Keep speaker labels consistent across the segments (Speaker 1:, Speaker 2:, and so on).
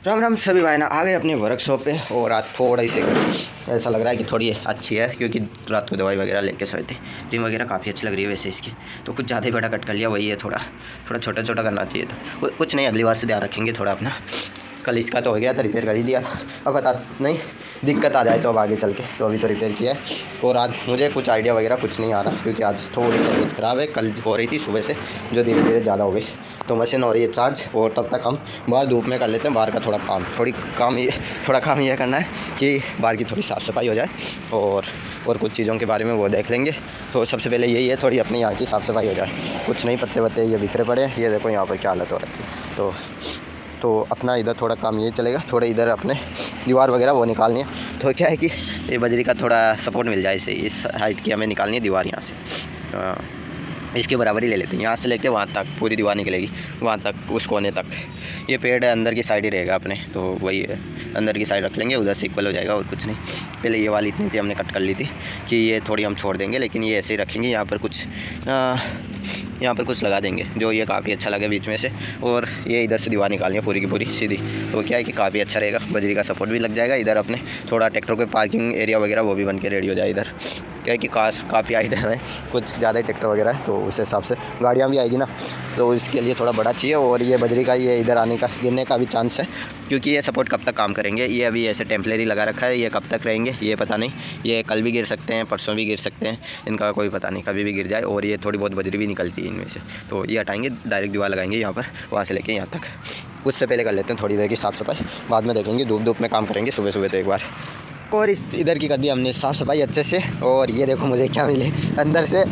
Speaker 1: राम राम सभी भाई ना आ गए अपने वर्कशॉप पे। और आज थोड़ा सी ऐसा लग रहा है कि थोड़ी अच्छी है, क्योंकि रात को दवाई वगैरह लेके सोए थे। टीम वगैरह काफ़ी अच्छी लग रही है वैसे इसकी, तो कुछ ज़्यादा ही बड़ा कट कर लिया, वही है थोड़ा थोड़ा छोटा छोटा करना चाहिए था। कुछ नहीं, अगली बार से ध्यान रखेंगे थोड़ा अपना। कल इसका तो हो गया था, रिपेयर कर ही दिया था। अब बता नहीं दिक्कत आ जाए तो अब आगे चल के, तो अभी तो रिपेयर किया है। और आज मुझे कुछ आइडिया वगैरह कुछ नहीं आ रहा, क्योंकि आज थोड़ी तबीयत ख़राब है। कल हो रही थी सुबह से, जो धीरे धीरे ज़्यादा हो गई। तो मशीन हो रही है चार्ज, और तब तक हम बाहर धूप में कर लेते हैं। बाहर का थोड़ा काम ये करना है कि बाहर की थोड़ी साफ़ सफाई हो जाए, और कुछ चीज़ों के बारे में वो देख लेंगे। तो सबसे पहले यही है, थोड़ी अपनी यहाँ की साफ़ सफाई हो जाए। कुछ नहीं, पत्ते वत्ते ये बिखरे पड़े हैं, ये देखो यहाँ पर क्या हालत हो रखी है। तो अपना इधर थोड़ा काम ये चलेगा। थोड़े इधर अपने दीवार वगैरह वो निकालनी है। तो क्या है कि ये बजरी का थोड़ा सपोर्ट मिल जाए, इसे इस हाइट की हमें निकालनी है दीवार यहाँ से। इसके बराबर ही ले लेते हैं, यहाँ से लेके वहाँ तक पूरी दीवार निकलेगी, वहाँ तक उस कोने तक। ये पेड़ अंदर की साइड ही रहेगा अपने, तो वही है, अंदर की साइड रख लेंगे, उधर से इक्वल हो जाएगा और कुछ नहीं। पहले ये वाली इतनी थी, हमने कट कर ली थी कि ये थोड़ी हम छोड़ देंगे, लेकिन ये ऐसे ही रखेंगे। यहाँ पर कुछ लगा देंगे जो ये काफ़ी अच्छा लगे बीच में से। और ये इधर से दीवार निकालनी है पूरी की पूरी सीधी। तो क्या है कि काफ़ी अच्छा रहेगा, बजरी का सपोर्ट भी लग जाएगा। इधर अपने थोड़ा ट्रैक्टर के पार्किंग एरिया वगैरह वो भी बन के रेडी हो जाए। इधर क्या है कि काफ़ी आइडिया है, कुछ ज़्यादा ही ट्रैक्टर वगैरह है, तो उस हिसाब से गाड़ियाँ भी आएगी ना, तो इसके लिए थोड़ा बड़ा चाहिए। और ये बजरी का ये इधर आने का गिरने का भी चांस है, क्योंकि ये सपोर्ट कब तक काम करेंगे। ये अभी ऐसे टेम्परेरी लगा रखा है, ये कब तक रहेंगे ये पता नहीं। ये कल भी गिर सकते हैं, परसों भी गिर सकते हैं, इनका कोई पता नहीं, कभी भी गिर जाए। और ये थोड़ी बहुत बजरी भी निकलती है इनमें से, तो ये हटाएंगे, डायरेक्ट दीवार लगाएंगे यहाँ पर, वहाँ से लेके यहाँ तक। उससे पहले कर लेते हैं थोड़ी देर की साफ़ सफाई, बाद में देखेंगे। धूप में काम करेंगे सुबह सुबह तो एक बार। और इस इधर की कर दी हमने साफ़ सफाई अच्छे से। और ये देखो मुझे क्या मिले अंदर से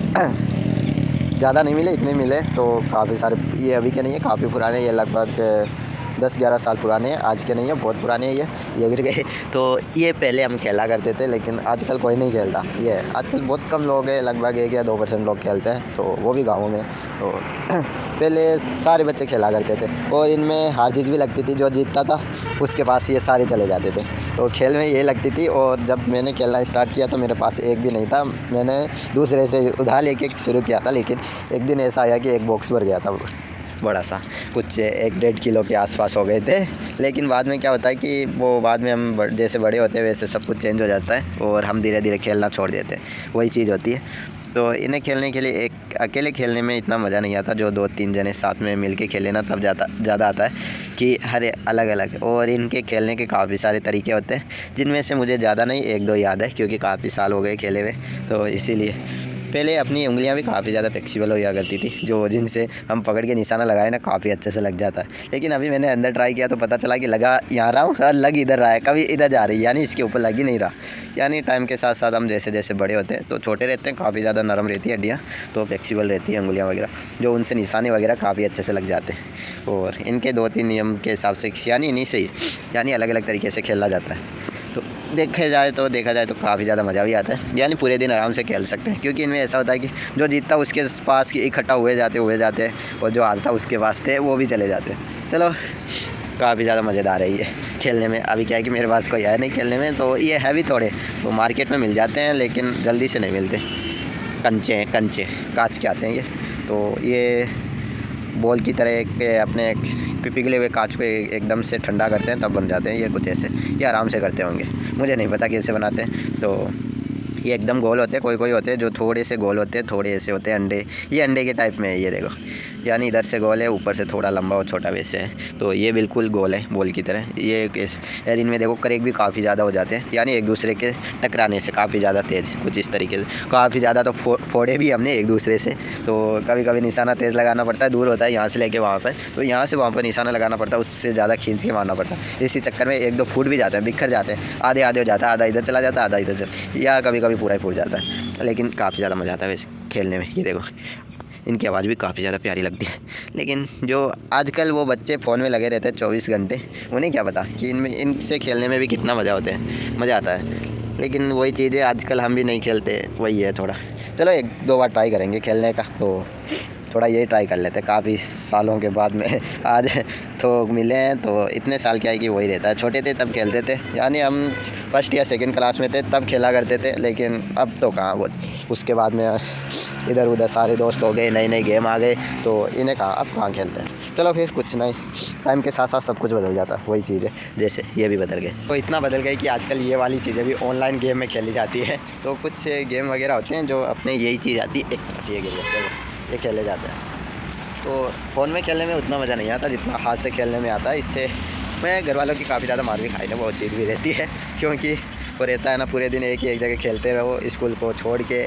Speaker 1: ज़्यादा नहीं मिले, इतने मिले तो काफ़ी सारे। ये अभी के नहीं है, काफ़ी पुराने, ये लगभग 10-11 साल पुराने हैं, आज के नहीं है, बहुत पुराने हैं ये गिर गए। तो ये पहले हम खेला करते थे, लेकिन आजकल कोई नहीं खेलता। ये आजकल बहुत कम लोग हैं, लगभग 1 या 2% लोग खेलते हैं, तो वो भी गाँवों में। तो पहले सारे बच्चे खेला करते थे, और इनमें हार जीत भी लगती थी। जो जीतता था उसके पास ये सारे चले जाते थे, तो खेल में ये लगती थी। और जब मैंने खेलना स्टार्ट किया तो मेरे पास एक भी नहीं था, मैंने दूसरे से उधार लेके शुरू किया था। लेकिन एक दिन ऐसा आया कि एक बॉक्स भर गया था बड़ा सा, कुछ 1-1.5 किलो के आसपास हो गए थे। लेकिन बाद में क्या होता है कि वो बाद में हम जैसे बड़े होते हैं वैसे सब कुछ चेंज हो जाता है, और हम धीरे धीरे खेलना छोड़ देते हैं, वही चीज़ होती है। तो इन्हें खेलने के लिए एक अकेले खेलने में इतना मज़ा नहीं आता, जो 2-3 जने साथ में मिल के खेले ना, तब ज़्यादा आता है कि हर अलग अलग। और इनके खेलने के काफ़ी सारे तरीके होते हैं, जिनमें से मुझे ज़्यादा नहीं 1-2 याद है, क्योंकि काफ़ी साल हो गए खेले हुए, तो इसीलिए। पहले अपनी उंगलियां भी काफ़ी ज़्यादा फ्लेक्सिबल हो जा करती थी, जो जिनसे हम पकड़ के निशाना लगाए ना काफ़ी अच्छे से लग जाता है। लेकिन अभी मैंने अंदर ट्राई किया तो पता चला कि लगा यहाँ रहा हूँ और लग इधर रहा है, कभी इधर जा रही है, यानी इसके ऊपर लग ही नहीं रहा। यानी टाइम के साथ साथ हम जैसे जैसे बड़े होते हैं तो छोटे रहते हैं, काफ़ी ज़्यादा नरम रहती है हड्डियाँ, तो फ्लेक्सिबल रहती है उंगलियाँ वगैरह, जो उनसे निशाने वगैरह काफ़ी अच्छे से लग जाते हैं। और इनके 2-3 नियम के हिसाब से, यानी इन्हीं से ही, यानी अलग अलग तरीके से खेला जाता है। तो देखा जाए तो काफ़ी ज़्यादा मज़ा भी आता है, यानी पूरे दिन आराम से खेल सकते हैं। क्योंकि इनमें ऐसा होता है कि जो जीतता उसके पास इकट्ठा हुए जाते हैं, और जो हारता उसके पास थे वो भी चले जाते हैं। चलो, काफ़ी ज़्यादा मज़ेदार है ये खेलने में। अभी क्या है कि मेरे पास कोई है नहीं खेलने में, तो ये है भी थोड़े, तो मार्केट में मिल जाते हैं, लेकिन जल्दी से नहीं मिलते। कंचे कांच के आते हैं ये, तो ये बॉल की तरह के अपने पिघले हुए कांच को एकदम से ठंडा करते हैं, तब बन जाते हैं ये कुछ ऐसे। ये आराम से करते होंगे, मुझे नहीं पता कैसे बनाते हैं। तो ये एकदम गोल होते हैं, कोई होते हैं जो थोड़े से गोल होते हैं, थोड़े ऐसे होते हैं अंडे। ये अंडे के टाइप में है, ये देखो, यानी इधर से गोल है, ऊपर से थोड़ा लंबा और छोटा वैसे है। तो ये बिल्कुल गोल है बॉल की तरह। ये यार इनमें देखो क्रैक भी काफ़ी ज़्यादा हो जाते हैं, यानी एक दूसरे के टकराने से काफ़ी ज़्यादा तेज़, कुछ इस तरीके से काफ़ी ज़्यादा। तो फोड़े भी हमने एक दूसरे से, तो कभी कभी निशाना तेज़ लगाना पड़ता है, दूर होता है यहाँ से लेके वहाँ पर, तो यहाँ से वहाँ पर निशाना लगाना पड़ता है, उससे ज़्यादा खींच के मारना पड़ता है। इसी चक्कर में 1-2 फूट भी जाते हैं, बिखर जाते हैं, आधे हो जाता है, आधा इधर चला जाता है, आधा इधर या कभी कभी पूरा ही फूट जाता है। लेकिन काफ़ी ज़्यादा मज़ा आता है वैसे खेलने में। ये देखो, इनकी आवाज़ भी काफ़ी ज़्यादा प्यारी लगती है। लेकिन जो आजकल वो बच्चे फ़ोन में लगे रहते हैं 24 घंटे, उन्हें क्या पता कि इनसे खेलने में भी कितना मज़ा आता है। लेकिन वही चीज़ है, आजकल हम भी नहीं खेलते, वही है थोड़ा। चलो 1-2 बार ट्राई करेंगे खेलने का, तो थोड़ा ये ट्राई कर लेते हैं। काफ़ी सालों के बाद में आज तो मिले हैं, तो इतने साल क्या है कि वही रहता है। छोटे थे तब खेलते थे, यानी हम 1st या 2nd क्लास में थे तब खेला करते थे, लेकिन अब तो कहाँ वो। उसके बाद में इधर उधर सारे दोस्त हो गए, नई नई गेम आ गए, तो इन्हें कहाँ अब कहाँ खेलते हैं। चलो फिर कुछ नहीं, टाइम के साथ साथ सब कुछ बदल जाता है, वही चीज़ है। जैसे ये भी बदल गए, तो इतना बदल गए कि आजकल ये वाली चीज़ें भी ऑनलाइन गेम में खेली जाती है। तो कुछ गेम वगैरह होते हैं जो अपने यही चीज़ आती है, ये गेम ये खेले जाते हैं। तो फ़ोन में खेलने में उतना मज़ा नहीं आता जितना हाथ से खेलने में आता है। इससे मैं घर वालों की काफ़ी ज़्यादा मार भी खाई ना, बहुत चीज़ भी रहती है, क्योंकि वो रहता है ना पूरे दिन एक ही एक जगह खेलते रहो, स्कूल को छोड़ के।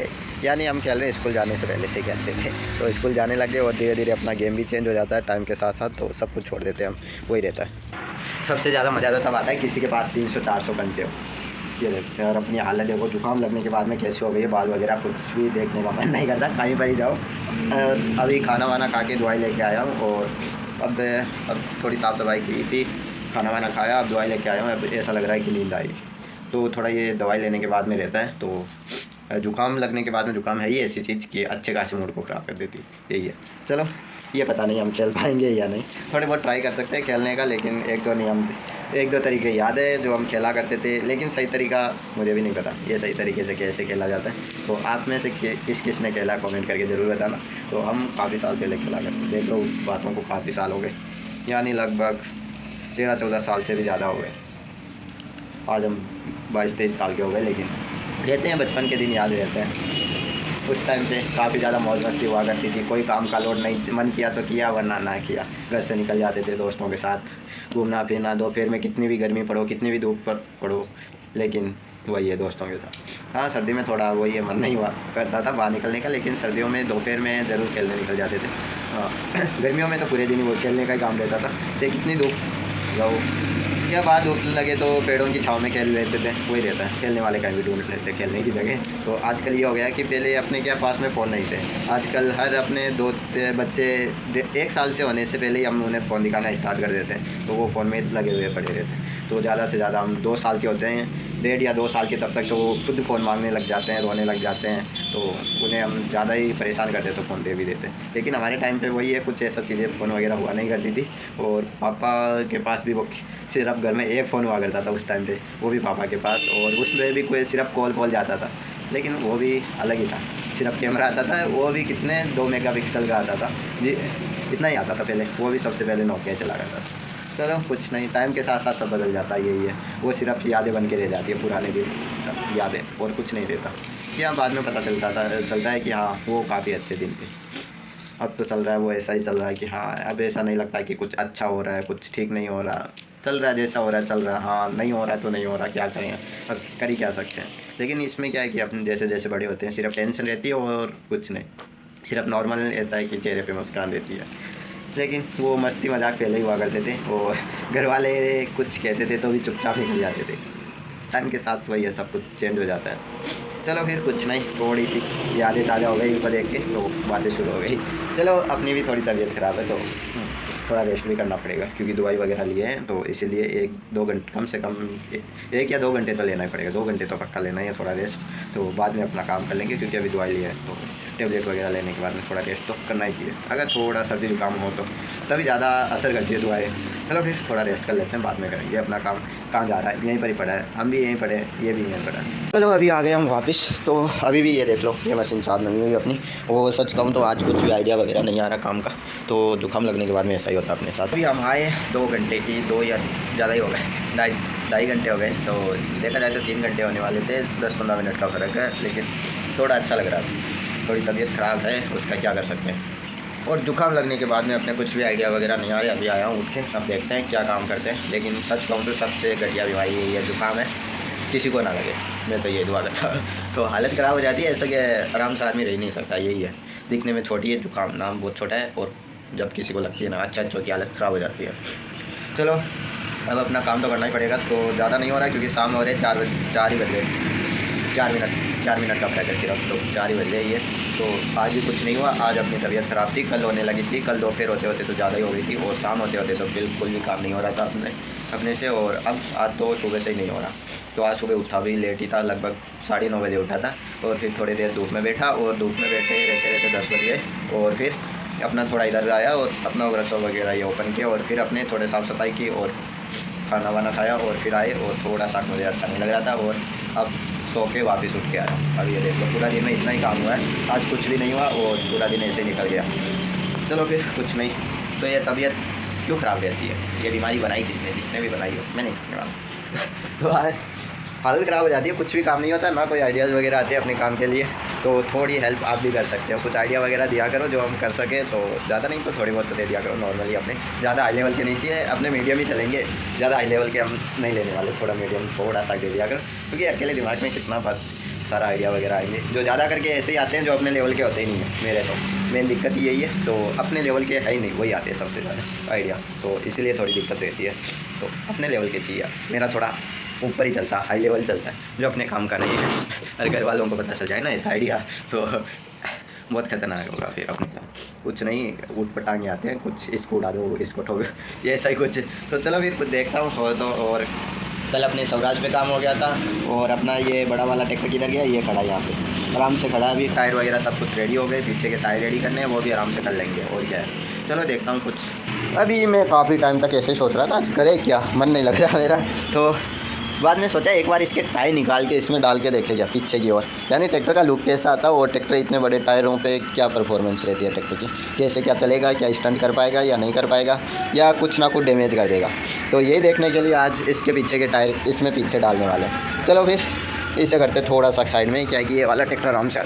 Speaker 1: यानी हम खेल रहे हैं स्कूल जाने से पहले से ही खेलते थे, तो स्कूल जाने लगे और धीरे धीरे अपना गेम भी चेंज हो जाता है टाइम के साथ साथ, तो सब कुछ छोड़ देते हैं हम, वही रहता है। सबसे ज़्यादा मज़ा तो तब आता है किसी के पास 300-400 घंटे हो। ये देखते हैं, और अपनी हालत देखो जुकाम लगने के बाद में कैसे हो गई है, बाल वगैरह कुछ भी देखने का मन नहीं करता, कहीं पर ही जाओ। अभी खाना वाना खा के दवाई लेके आया हूँ, और अब थोड़ी साफ़ सफाई की थी, खाना वाना खाया, अब दवाई लेके आया हूँ। अब ऐसा लग रहा है कि नींद आई, तो थोड़ा ये दवाई लेने के बाद में रहता है। तो जुकाम लगने के बाद में, जुकाम है ही ऐसी चीज़ कि अच्छे खासे मूड को ख़राब कर देती है, यही है। चलो ये पता नहीं हम खेल पाएंगे या नहीं, थोड़े बहुत ट्राई कर सकते हैं खेलने का, लेकिन एक दो तरीके याद है जो हम खेला करते थे, लेकिन सही तरीका मुझे भी नहीं पता ये सही तरीके से कैसे खेला जाता है। तो आप में से किसने खेला कमेंट करके ज़रूर बताना। तो हम काफ़ी साल पहले खेला करते, देख लो उस बातों को काफ़ी साल हो गए, यानी लगभग 13-14 साल से भी ज़्यादा हो गए। आज हम 22-23 साल के हो गए, लेकिन रहते हैं बचपन के दिन याद रहते हैं। उस टाइम पे काफ़ी ज़्यादा मौज मस्ती हुआ करती थी, कोई काम का लोड नहीं, मन किया तो किया वरना ना किया। घर से निकल जाते थे दोस्तों के साथ घूमना फिरना, दोपहर में कितनी भी गर्मी पड़ो, कितनी भी धूप पड़ो, लेकिन वही है दोस्तों के साथ। हाँ, सर्दी में थोड़ा वही है, मन नहीं हुआ करता था बाहर निकलने का, लेकिन सर्दियों में दोपहर में ज़रूर खेलने निकल जाते थे। हाँ, गर्मियों में तो पूरे दिन ही वो खेलने का ही काम रहता था, चाहे कितनी धूप रहो या बाद धूप लगे तो पेड़ों की छाँव में खेल लेते थे, वही रहता है। खेलने वाले कहीं भी ढूंढ लेते खेलने की जगह। तो आजकल ये हो गया कि पहले अपने क्या पास में फ़ोन नहीं थे, आजकल हर अपने दो बच्चे 1 साल से होने से पहले ही हम उन्हें फ़ोन दिखाना स्टार्ट कर देते हैं, तो वो फ़ोन में लगे हुए पड़े रहते हैं। तो ज़्यादा से ज़्यादा हम 2 साल के होते हैं, 1.5 या 2 साल के, तब तक तो वो खुद फ़ोन मांगने लग जाते हैं, रोने लग जाते हैं। तो उन्हें हम ज़्यादा ही परेशान करते तो फ़ोन दे भी देते। लेकिन हमारे टाइम पे वही है, कुछ ऐसा चीज़ें फ़ोन वगैरह हुआ नहीं करती थी, और पापा के पास भी वो सिर्फ घर में एक फ़ोन हुआ करता था उस टाइम पे, वो भी पापा के पास, और उसमें भी कोई सिर्फ कॉल जाता था, लेकिन वो भी अलग ही था। सिर्फ कैमरा आता था, वो भी कितने 2 मेगापिक्सल का आता था जी, इतना ही आता था पहले, वो भी सबसे पहले नोकिया चला करता था। चलो कुछ नहीं, टाइम के साथ साथ सब बदल जाता है, यही है। वो सिर्फ यादें बन के रह जाती है, पुराने दिन यादें, और कुछ नहीं रहता। या बाद में पता चलता है कि हाँ वो काफ़ी अच्छे दिन थे। अब तो चल रहा है वो ऐसा ही चल रहा है कि हाँ, अब ऐसा नहीं लगता कि कुछ अच्छा हो रहा है, कुछ ठीक नहीं हो रहा, चल रहा है जैसा हो रहा है चल रहा है। हाँ, नहीं हो रहा है तो नहीं हो रहा, क्या करें, अब कर ही क्या सकते हैं। लेकिन इसमें क्या है कि अपन जैसे जैसे बड़े होते हैं सिर्फ टेंशन रहती है और कुछ नहीं, सिर्फ नॉर्मल ऐसा है कि चेहरे पे मुस्कान रहती है। लेकिन वो मस्ती मजाक पहले ही हुआ करते थे, और घर वाले कुछ कहते थे तो भी चुपचाप निकल जाते थे। टाइम के साथ वही है, सब कुछ चेंज हो जाता है। चलो फिर कुछ नहीं, थोड़ी सी यादें ताज़ा हो गई उनको देख के, तो बातें शुरू हो गई। चलो अपनी भी थोड़ी तबीयत ख़राब है, तो थोड़ा रेस्ट भी करना पड़ेगा, क्योंकि दवाई वगैरह लिए हैं, तो इसीलिए 1-2 घंटे, कम से कम 1 या 2 घंटे तो लेना ही पड़ेगा, 2 घंटे तो पक्का लेना ही है थोड़ा रेस्ट। तो बाद में अपना काम कर लेंगे, क्योंकि अभी दवाई ली है, तो टेबलेट वगैरह लेने के बाद में थोड़ा रेस्ट तो करना ही चाहिए। अगर थोड़ा सर्दी जुकाम हो तो तभी ज़्यादा असर करती है दवाई। चलो फिर थोड़ा रेस्ट कर लेते हैं, बाद में करेंगे अपना काम। कहाँ जा रहा है, यहीं पर ही पड़ा है, हम भी यहीं पड़े हैं, ये भी यहीं पड़ा है। चलो अभी आ गए हम वापस, तो अभी भी ये देख लो ये मशीन चार्ज नहीं हुई अपनी। और सच कहूँ तो आज कुछ भी आइडिया वगैरह नहीं आ रहा काम का, तो जुकाम लगने के बाद में ऐसा ही होता है अपने साथ। अभी हम आए 2 घंटे की, 2 या ज़्यादा ही हो गए, ढाई घंटे हो गए। तो देखा जाए तो 3 घंटे होने वाले थे, 10-15 मिनट का फ़र्क है, लेकिन थोड़ा अच्छा लग रहा है। थोड़ी तबीयत ख़राब है, उसका क्या कर सकते हैं। और जुकाम लगने के बाद में अपने कुछ भी आइडिया वगैरह नहीं आ रहे। अभी आया हूँ उठ के, अब देखते हैं क्या काम करते हैं। लेकिन सच कहूँ तो सबसे घटिया बीमारी यही है, जुकाम है, किसी को ना लगे, मैं तो ये दुआ करता हूँ। तो हालत ख़राब हो जाती है, ऐसा कि आराम से आदमी रह नहीं सकता, यही है। दिखने में छोटी है, जुकाम नाम बहुत छोटा है, और जब किसी को लगती है ना अच्छों की हालत ख़राब हो जाती है। चलो अब अपना काम तो करना ही पड़ेगा। तो ज़्यादा नहीं हो रहा है, क्योंकि शाम हो रहे 4 ही बज गए, 4 मिनट का फ्रैक्चर सिर्फ, तो 4 ही बज गए ये। तो आज भी कुछ नहीं हुआ, आज अपनी तबीयत ख़राब थी, कल होने लगी थी, कल दोपहर होते होते तो ज़्यादा ही हो गई थी, और शाम होते होते तो बिल्कुल भी काम नहीं हो रहा था अपने से। और अब आज तो सुबह से ही नहीं हो रहा। तो आज सुबह उठा भी लेट ही था, लगभग 9:30 बजे उठा था, और फिर थोड़ी देर धूप में बैठा, और धूप में बैठे रहते 10 बज गए। और फिर अपना थोड़ा इधर आया और अपना वर्कशॉप वगैरह ये ओपन किया, और फिर अपने थोड़े साफ़ सफाई की, और खाना वाना खाया, और फिर आए। और थोड़ा सा मुझे अच्छा नहीं लग रहा था, और अब सो के वापस उठ के आया हूँ। अब ये देख लो पूरा दिन में इतना ही काम हुआ है, आज कुछ भी नहीं हुआ और पूरा दिन ऐसे निकल गया। चलो फिर कुछ नहीं, तो ये तबीयत क्यों ख़राब रहती है, ये बीमारी बनाई जिसने भी बनाई हो, मैं नहीं करने वाला। तो आज हालत ख़राब हो जाती है, कुछ भी काम नहीं होता ना, कोई आइडियाज़ वगैरह आते हैं अपने काम के लिए, तो थोड़ी हेल्प आप भी कर सकते हो, कुछ आइडिया वगैरह दिया करो जो हम कर सके, तो ज़्यादा नहीं तो थोड़ी बहुत तो दे दिया करो नॉर्मली अपने, ज़्यादा हाई लेवल के नहीं चाहिए, अपने मीडियम ही चलेंगे, ज़्यादा हाई लेवल के हम नहीं लेने वाले, थोड़ा मीडियम थोड़ा सा दे दिया करो, क्योंकि अकेले दिमाग में कितना बात सारा आइडिया वगैरह आएंगे, जो ज़्यादा करके ऐसे ही आते हैं जो अपने लेवल के होते ही नहीं है, मेरे तो मेन दिक्कत यही है, तो अपने लेवल के है ही नहीं, वही आते हैं सबसे ज़्यादा आइडिया, तो इसीलिए थोड़ी दिक्कत रहती है, तो अपने लेवल के चाहिए, मेरा थोड़ा ऊपर ही चलता है, हाई लेवल चलता है, जो अपने काम का नहीं है, अगर घर वालों को पता चल जाए ना ऐसा आइडिया तो बहुत खतरनाक होगा फिर अपने साथ, कुछ नहीं ऊट पटांगे आते हैं, कुछ इसको उड़ा दो इसको ठोक, ये ऐसा ही कुछ, तो चलो फिर कुछ देखता हूँ हो तो। और कल अपने स्वराज पे काम हो गया था, और अपना ये बड़ा वाला ट्रैक्टर किधर गया, ये खड़ा यहाँ पे आराम से खड़ा, अभी टायर वगैरह सब कुछ रेडी हो गए, पीछे के टायर रेडी करने हैं, वो भी आराम से कर लेंगे, और क्या है, चलो देखता हूँ कुछ। अभी मैं काफ़ी टाइम तक ऐसे ही सोच रहा था आज करे क्या, मन नहीं लग रहा मेरा, तो बाद में सोचा एक बार इसके टायर निकाल के इसमें डाल के देखे क्या पीछे की ओर, यानी ट्रैक्टर का लुक कैसा आता है, और ट्रैक्टर इतने बड़े टायरों पे क्या परफॉर्मेंस रहती है ट्रैक्टर की, कैसे क्या चलेगा, क्या स्टंट कर पाएगा या नहीं कर पाएगा, या कुछ ना कुछ डैमेज कर देगा, तो यही देखने के लिए आज इसके पीछे के टायर इसमें पीछे डालने वाले हैं। चलो फिर इसे करते थोड़ा सा साइड में, क्या कि ये वाला ट्रैक्टर आराम से,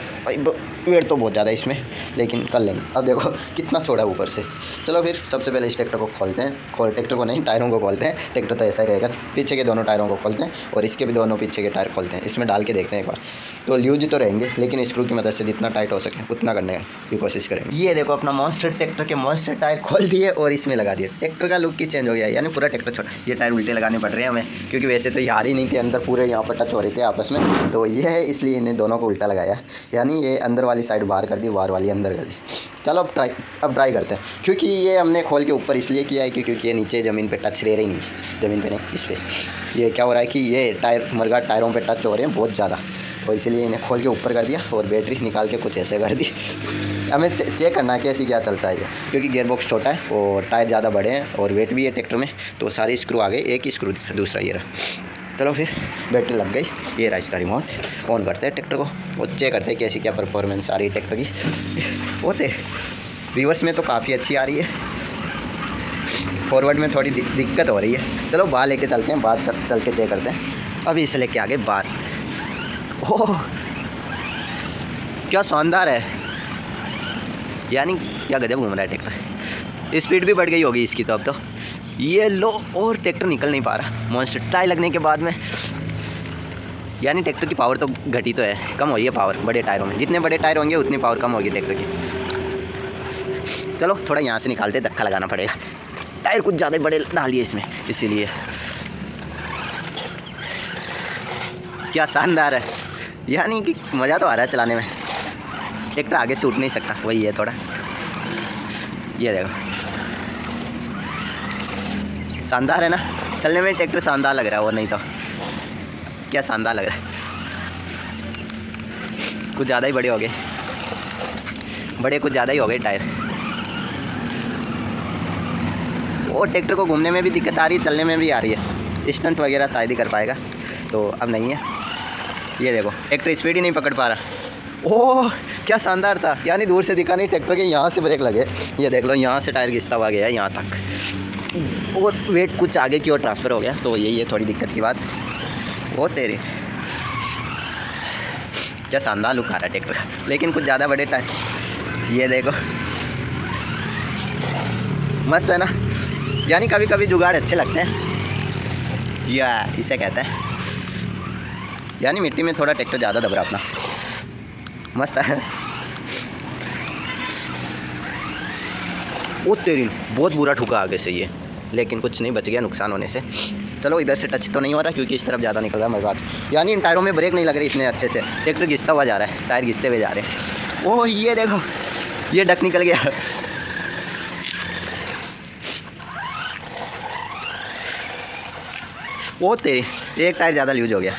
Speaker 1: वेट तो बहुत ज़्यादा है इसमें, लेकिन कर लेंगे। अब देखो कितना छोड़ा है ऊपर से। चलो फिर सबसे पहले इस ट्रैक्टर को खोलते हैं, ट्रैक्टर को नहीं टायरों को खोलते हैं, ट्रैक्टर तो ऐसा ही रहेगा, पीछे के दोनों टायरों को खोलते हैं और इसके भी दोनों पीछे के टायर खोलते हैं, इसमें डाल के देखते हैं एक बार, तो ल्यूज तो रहेंगे लेकिन स्क्रू की मदद से जितना टाइट हो सके उतना करने की कोशिश करेंगे। ये देखो अपना मॉन्स्टर ट्रैक्टर के मॉन्स्टर टायर खोल दिए और इसमें लगा दिए, ट्रैक्टर का लुक ही चेंज हो गया, यानी पूरा ट्रैक्टर छोटा। ये टायर उल्टे लगाने पड़ रहे हैं हमें, क्योंकि वैसे तो यार ही नहीं थे, अंदर पूरे यहाँ पर टच हो रहे थे आपस में, तो ये है इसलिए इन्हें दोनों को उल्टा लगाया, यानी ये अंदर वाली साइड बाहर कर दी, बाहर वाली अंदर कर दी। चलो अब ट्राई करते हैं, क्योंकि ये हमने खोल के ऊपर इसलिए किया है क्योंकि ये नीचे ज़मीन पे टच रह रही नहीं, ज़मीन पे नहीं, इस पर ये क्या हो रहा है कि ये टायर मरगा टायरों पे टच हो रहे हैं बहुत ज़्यादा, तो इसलिए इन्हें खोल के ऊपर कर दिया और बैटरी निकाल के कुछ ऐसे कर दी। हमें चेक करना है कैसी क्या चलता है ये, क्योंकि गियर बॉक्स छोटा है और टायर ज़्यादा बड़े हैं और वेट भी है ट्रैक्टर में, तो सारे स्क्रू आ गए, एक ही स्क्रू दूसरा ये रहा। चलो फिर बैटरी लग गई, ये रहा इसका रिमोट, ऑन करते हैं ट्रैक्टर को और चेक करते हैं कैसी क्या परफॉर्मेंस आ रही है ट्रैक्टर की। वो थे रिवर्स में तो काफ़ी अच्छी आ रही है, फॉरवर्ड में थोड़ी दिक्कत हो रही है। चलो बाहर लेके चलते हैं, बाहर चल के चेक करते हैं। अभी इसे लेके आगे बाहर, ओह क्या शानदार है, यानी क्या गजब घूम रहा है ट्रैक्टर, स्पीड भी बढ़ गई होगी इसकी तो अब तो। ये लो, और ट्रैक्टर निकल नहीं पा रहा मॉन्स्टर टायर लगने के बाद में, यानी ट्रैक्टर की पावर तो घटी तो है, कम हुई है पावर बड़े टायरों में, जितने बड़े टायर होंगे उतनी पावर कम होगी ट्रैक्टर की। चलो थोड़ा यहाँ से निकालते, धक्का लगाना पड़ेगा, टायर कुछ ज़्यादा बड़े डाल दिए इसमें, इसीलिए। क्या शानदार है, यानी कि मज़ा तो आ रहा है चलाने में, ट्रैक्टर आगे से उठ नहीं सकता, वही है थोड़ा। ये देखो शानदार है ना, चलने में ट्रैक्टर शानदार लग रहा है, और नहीं तो क्या शानदार लग रहा है। कुछ ज़्यादा ही बड़े हो गए, बड़े कुछ ज़्यादा ही हो गए टायर, और ट्रैक्टर को घूमने में भी दिक्कत आ रही है, चलने में भी आ रही है, स्टंट वगैरह शायद ही कर पाएगा, तो अब नहीं है। ये देखो ट्रैक्टर स्पीड ही नहीं पकड़ पा रहा, ओह क्या शानदार था, यानी दूर से दिखा नहीं, ट्रैक्टर के यहाँ से ब्रेक लगे, ये देख लो यहाँ से टायर घिसता हुआ गया यहाँ तक, और वेट कुछ आगे की ओर ट्रांसफ़र हो गया, तो यही है थोड़ी दिक्कत की बात। वो तेरे क्या शानदार लुक आ रहा है ट्रैक्टर का, लेकिन कुछ ज़्यादा बड़े टायर, ये देखो मस्त है ना, यानी कभी कभी जुगाड़ अच्छे लगते हैं, या इसे कहते हैं, यानी मिट्टी में थोड़ा ट्रैक्टर ज़्यादा दब रहा अपना, मस्त है। वो तेरी बहुत बुरा ठुका आगे से ये, लेकिन कुछ नहीं, बच गया नुकसान होने से। चलो इधर से टच तो नहीं हो रहा क्योंकि इस तरफ ज़्यादा निकल रहा है मरगाट, यानी इन टायरों में ब्रेक नहीं लग रही इतने अच्छे से, ट्रैक्टर घिसता हुआ जा रहा है, टायर घिसते हुए जा रहे हैं। ओह ये देखो ये डक निकल गया, वो तेरी एक टायर ज़्यादा यूज हो गया,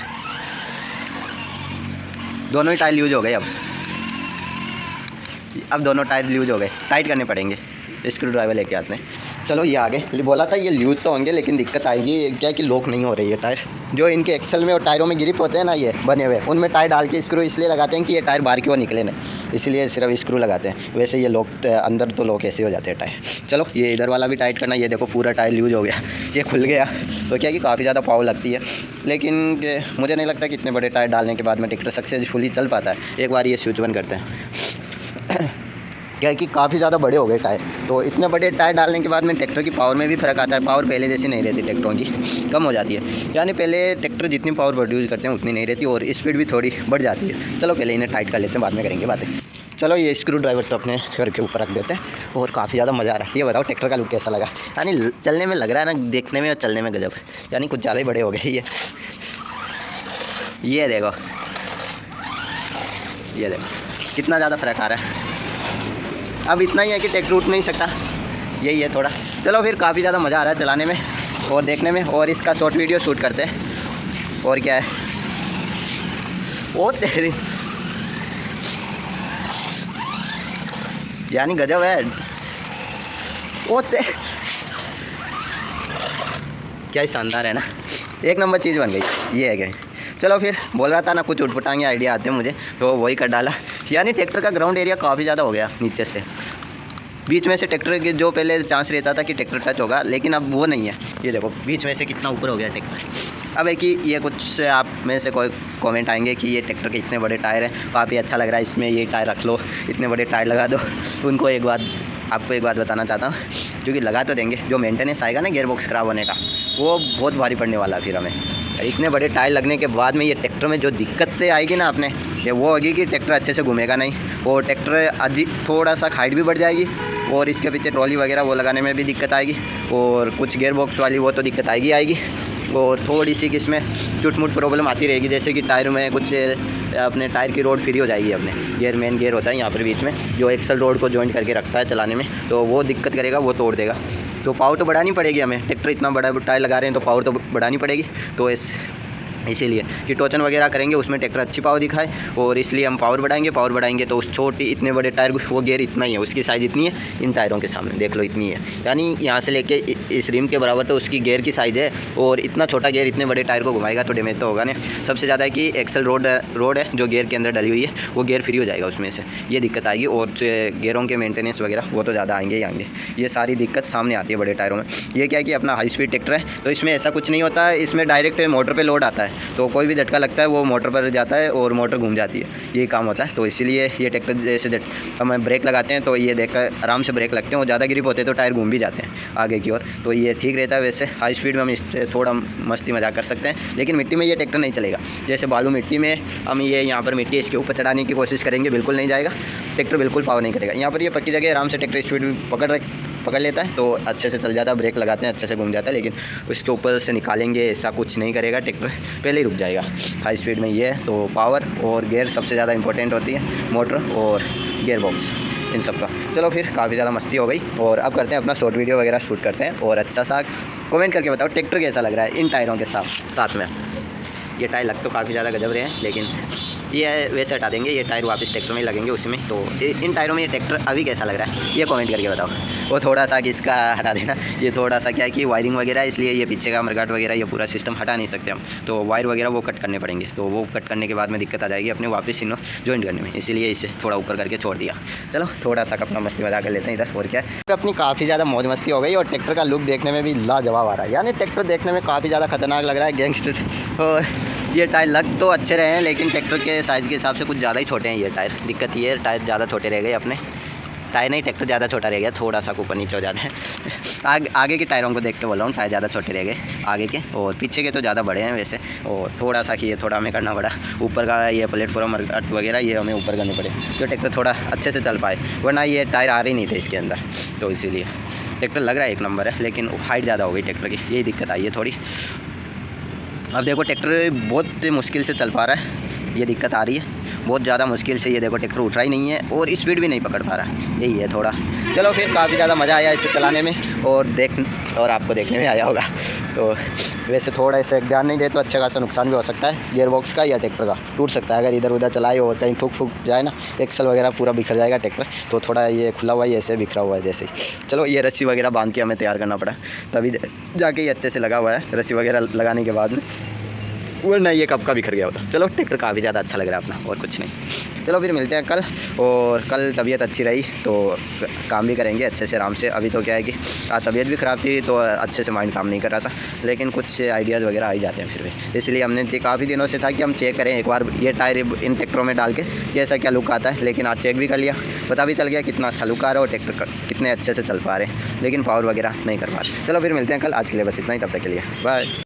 Speaker 1: दोनों ही टायर यूज हो गए, अब दोनों टायर यूज हो गए, टाइट करने पड़ेंगे। स्क्रू ड्राइवर लेके आते हैं। चलो ये आगे बोला था ये लूज तो होंगे, लेकिन दिक्कत आएगी क्या कि लॉक नहीं हो रही है टायर। जो इनके एक्सल में और टायरों में ग्रिप होते हैं ना ये बने हुए, उनमें टायर डाल के स्क्रू इसलिए लगाते हैं कि ये टायर बाहर की ओर निकले ना, इसलिए सिर्फ स्क्रू लगाते हैं। वैसे ये लॉक अंदर तो लॉक ऐसे हो जाते हैं टायर। चलो ये इधर वाला भी टाइट करना। ये देखो पूरा टायर लूज हो गया, ये खुल गया। तो क्या कि काफ़ी ज़्यादा पावर लगती है, लेकिन मुझे नहीं लगता कि इतने बड़े टायर डालने के बाद में ट्रैक्टर सक्सेसफुली चल पाता है। एक बार ये स्विच बंद करते हैं। क्या है कि काफ़ी ज़्यादा बड़े हो गए टायर, तो इतने बड़े टायर डालने के बाद में ट्रैक्टर की पावर में भी फ़र्क आता है। पावर पहले जैसी नहीं रहती, ट्रैक्टरों की कम हो जाती है। यानी पहले ट्रैक्टर जितनी पावर प्रोड्यूस करते हैं उतनी नहीं रहती और स्पीड भी थोड़ी बढ़ जाती है। चलो पहले इन्हें टाइट कर लेते हैं, बाद में करेंगे बातें। चलो ये स्क्रू ड्राइवर तो अपने घर के ऊपर रख देते हैं और काफ़ी ज़्यादा मज़ा आ रहा है। ये बताओ ट्रैक्टर का लुक कैसा लगा? यानी चलने में लग रहा है ना, देखने में और चलने में गजब, यानी कुछ ज़्यादा ही बड़े हो गए ये देखो, ये देखो कितना ज़्यादा फ़र्क आ रहा है। अब इतना ही है कि ट्रैक्टर उठ नहीं सकता, यही है थोड़ा। चलो फिर काफ़ी ज़्यादा मज़ा आ रहा है चलाने में और देखने में, और इसका शॉर्ट वीडियो शूट करते हैं। और क्या है वो तेरी, यानी गजब है वो क्या ही शानदार है ना, एक नंबर चीज़ बन गई। ये है क्या? चलो फिर बोल रहा था ना कुछ उठपटांगे आइडिया आते हैं मुझे, तो वही कर डाला। यानी ट्रैक्टर का ग्राउंड एरिया काफ़ी ज़्यादा हो गया नीचे से। बीच में से ट्रैक्टर के जो पहले चांस रहता था कि ट्रैक्टर टच होगा, लेकिन अब वो नहीं है। ये देखो बीच में से कितना ऊपर हो गया ट्रैक्टर। अब है कि ये कुछ आप में से कोई कमेंट आएंगे कि ये ट्रैक्टर के इतने बड़े टायर हैं, काफ़ी अच्छा लग रहा है, इसमें ये टायर रख लो, इतने बड़े टायर लगा दो। उनको आपको एक बात बताना चाहता हूँ, क्योंकि लगा तो देंगे, जो मेंटेनेंस आएगा ना गियर बॉक्स ख़राब होने का, वो बहुत भारी पड़ने वाला है। फिर हमें इतने बड़े टायर लगने के बाद में ये ट्रैक्टर में जो दिक्कतें आएगी ना अपने, ये वो होगी कि ट्रैक्टर अच्छे से घूमेगा नहीं, और ट्रैक्टर थोड़ा सा हाइट भी बढ़ जाएगी, और इसके पीछे ट्रॉली वगैरह वो लगाने में भी दिक्कत आएगी, और कुछ गियर बॉक्स वाली वो तो दिक्कत आएगी। और थोड़ी सी इसमें चुटमुट प्रॉब्लम आती रहेगी, जैसे कि टायर में कुछ अपने टायर की रोड फ्री हो जाएगी। अपने गियर मेन गियर होता है यहाँ पर बीच में, जो एक्सल रोड को जॉइंट करके रखता है चलाने में, तो वो दिक्कत करेगा, वो तोड़ देगा। तो पावर तो बढ़ानी पड़ेगी हमें, ट्रैक्टर इतना बड़ा टायर लगा रहे हैं तो पावर तो बढ़ानी पड़ेगी। तो इसीलिए कि टोचन वगैरह करेंगे उसमें ट्रैक्टर अच्छी पावर दिखाए, और इसलिए हम पावर बढ़ाएंगे तो उस छोटी इतने बड़े टायर वो गियर इतना ही है, उसकी साइज़ इतनी है, इन टायरों के सामने देख लो इतनी है। यानी यहाँ से लेके इस रिम के बराबर तो उसकी गियर की साइज़ है, और इतना छोटा गियर इतने बड़े टायर को घुमाएगा तो डैमेज तो होगा नहीं। सबसे ज़्यादा है कि एक्सल रोड है जो गियर के अंदर डली हुई है, वो गियर फ्री हो जाएगा उसमें से, ये दिक्कत आएगी। और गियरों के मेंटेनेंस वगैरह वो तो ज़्यादा आएंगे ही आएंगे, ये सारी दिक्कत सामने आती है बड़े टायरों में। ये क्या है कि अपना हाई स्पीड ट्रैक्टर है, तो इसमें ऐसा कुछ नहीं होता है, इसमें डायरेक्ट मोटर पर लोड आता है, तो कोई भी झटका लगता है वो मोटर पर जाता है और मोटर घूम जाती है, ये काम होता है। तो इसीलिए ये ट्रैक्टर जैसे हम ब्रेक लगाते हैं तो ये देखकर आराम से ब्रेक लगते हैं, और ज़्यादा ग्रिप होते हैं तो टायर घूम भी जाते हैं आगे की ओर, तो ये ठीक रहता है। वैसे हाई स्पीड में हम थोड़ा मस्ती मजाक कर सकते हैं, लेकिन मिट्टी में ये ट्रैक्टर नहीं चलेगा। जैसे बालू मिट्टी में हम ये यहाँ पर मिट्टी इसके ऊपर चढ़ाने की कोशिश करेंगे, बिल्कुल नहीं जाएगा ट्रैक्टर, बिल्कुल पावर नहीं करेगा। यहाँ पर ये पक्की जगह आराम से ट्रैक्टर स्पीड पकड़ लेता है, तो अच्छे से चल जाता है, ब्रेक लगाते हैं अच्छे से घूम जाता है। लेकिन उसके ऊपर से निकालेंगे ऐसा कुछ नहीं करेगा, ट्रैक्टर पहले ही रुक जाएगा। हाई स्पीड में ये है, तो पावर और गियर सबसे ज़्यादा इंपॉर्टेंट होती है, मोटर और गियर बॉक्स इन सब का। चलो फिर काफ़ी ज़्यादा मस्ती हो गई, और अब करते हैं अपना शॉर्ट वीडियो वगैरह शूट करते हैं। और अच्छा सा कमेंट करके बताओ ट्रैक्टर कैसा लग रहा है इन टायरों के साथ में। ये टायर लग तो काफ़ी ज़्यादा गजब रहे हैं, लेकिन ये वैसे हटा देंगे, ये टायर वापस ट्रैक्टर में ही लगेंगे उसमें। तो इन टायरों में ये ट्रैक्टर अभी कैसा लग रहा है ये कमेंट करके बताओ। वो थोड़ा सा कि इसका हटा देना, ये थोड़ा सा क्या है कि वायरिंग वगैरह, इसलिए ये पीछे का मरगाट वगैरह ये पूरा सिस्टम हटा नहीं सकते हम, तो वायर वगैरह वो कट करने पड़ेंगे, तो वो कट करने के बाद में दिक्कत आ जाएगी अपने वापस इन्हों जॉइंट करने में, इसीलिए इसे थोड़ा ऊपर करके छोड़ दिया। चलो थोड़ा सा अपना मस्ती मजा कर लेते हैं इधर, और क्या है अपनी काफ़ी ज़्यादा मौज मस्ती हो गई, और ट्रैक्टर का लुक देखने में भी लाजवाब आ रहा है। यानी ट्रैक्टर देखने में काफ़ी ज़्यादा खतरनाक लग रहा है, गैंगस्टर। और ये टायर लग तो अच्छे रहे हैं, लेकिन ट्रैक्टर के साइज़ के हिसाब से कुछ ज़्यादा ही छोटे हैं ये टायर। दिक्कत ये है टायर ज़्यादा छोटे रह गए अपने, टायर नहीं ट्रैक्टर ज़्यादा छोटा रह गया, थोड़ा सा ऊपर नीचे हो जाता है। आगे के टायरों को देख के बोल रहा हूँ, टायर ज़्यादा छोटे रह गए आगे के, और पीछे के तो ज़्यादा बड़े हैं वैसे। और थोड़ा सा कि ये थोड़ा हमें करना पड़ा, ऊपर का ये प्लेटफॉर्म वगैरह ये हमें ऊपर करने पड़े, जो ट्रैक्टर थोड़ा अच्छे से चल पाए, वरना ये टायर आ रही नहीं थे इसके अंदर। तो इसीलिए ट्रैक्टर लग रहा है एक नंबर है, लेकिन हाइट ज़्यादा हो गई ट्रैक्टर की, यही दिक्कत आई है थोड़ी। अब देखो ट्रैक्टर बहुत मुश्किल से चल पा रहा है, ये दिक्कत आ रही है बहुत ज़्यादा मुश्किल से। ये देखो ट्रैक्टर उठ रहा ही नहीं है, और स्पीड भी नहीं पकड़ पा रहा है, यही है थोड़ा। चलो फिर काफ़ी ज़्यादा मज़ा आया इसे चलाने में, और आपको देखने में आया होगा। तो वैसे थोड़ा ऐसे ध्यान नहीं दे तो अच्छा खासा नुकसान भी हो सकता है गियर बॉक्स का या ट्रैक्टर का, टूट सकता है अगर इधर उधर चलाए और कहीं ठुक फूक जाए ना, एक्सल वगैरह पूरा बिखर जाएगा ट्रैक्टर। तो थोड़ा ये खुला हुआ है, ऐसे बिखरा हुआ है जैसे ही। चलो ये रस्सी वगैरह बांध के हमें तैयार करना पड़ा, तभी जाके ये अच्छे से लगा हुआ है रस्सी वगैरह लगाने के बाद में, वरना ये कब का बिखर गया होता। चलो ट्रैक्टर काफ़ी ज़्यादा अच्छा लग रहा है अपना, और कुछ नहीं। चलो फिर मिलते हैं कल, और कल तबीयत अच्छी रही तो काम भी करेंगे अच्छे से आराम से। अभी तो क्या है कि तबीयत भी ख़राब थी तो अच्छे से माइंड काम नहीं कर रहा था, लेकिन कुछ आइडियाज़ वगैरह आ ही जाते हैं फिर भी। इसलिए हमने काफ़ी दिनों से था कि हम चेक करें एक बार ये टायर इन ट्रैक्टरों में डाल के कैसा क्या लुक आता है, लेकिन आज चेक भी कर लिया, पता भी चल गया कितना अच्छा लुक आ रहा है और ट्रैक्टर कितने अच्छे से चल पा रहे हैं, लेकिन पावर वगैरह नहीं कर पा रहे। चलो फिर मिलते हैं कल, आज के लिए बस इतना ही, तब तक के लिए बाय।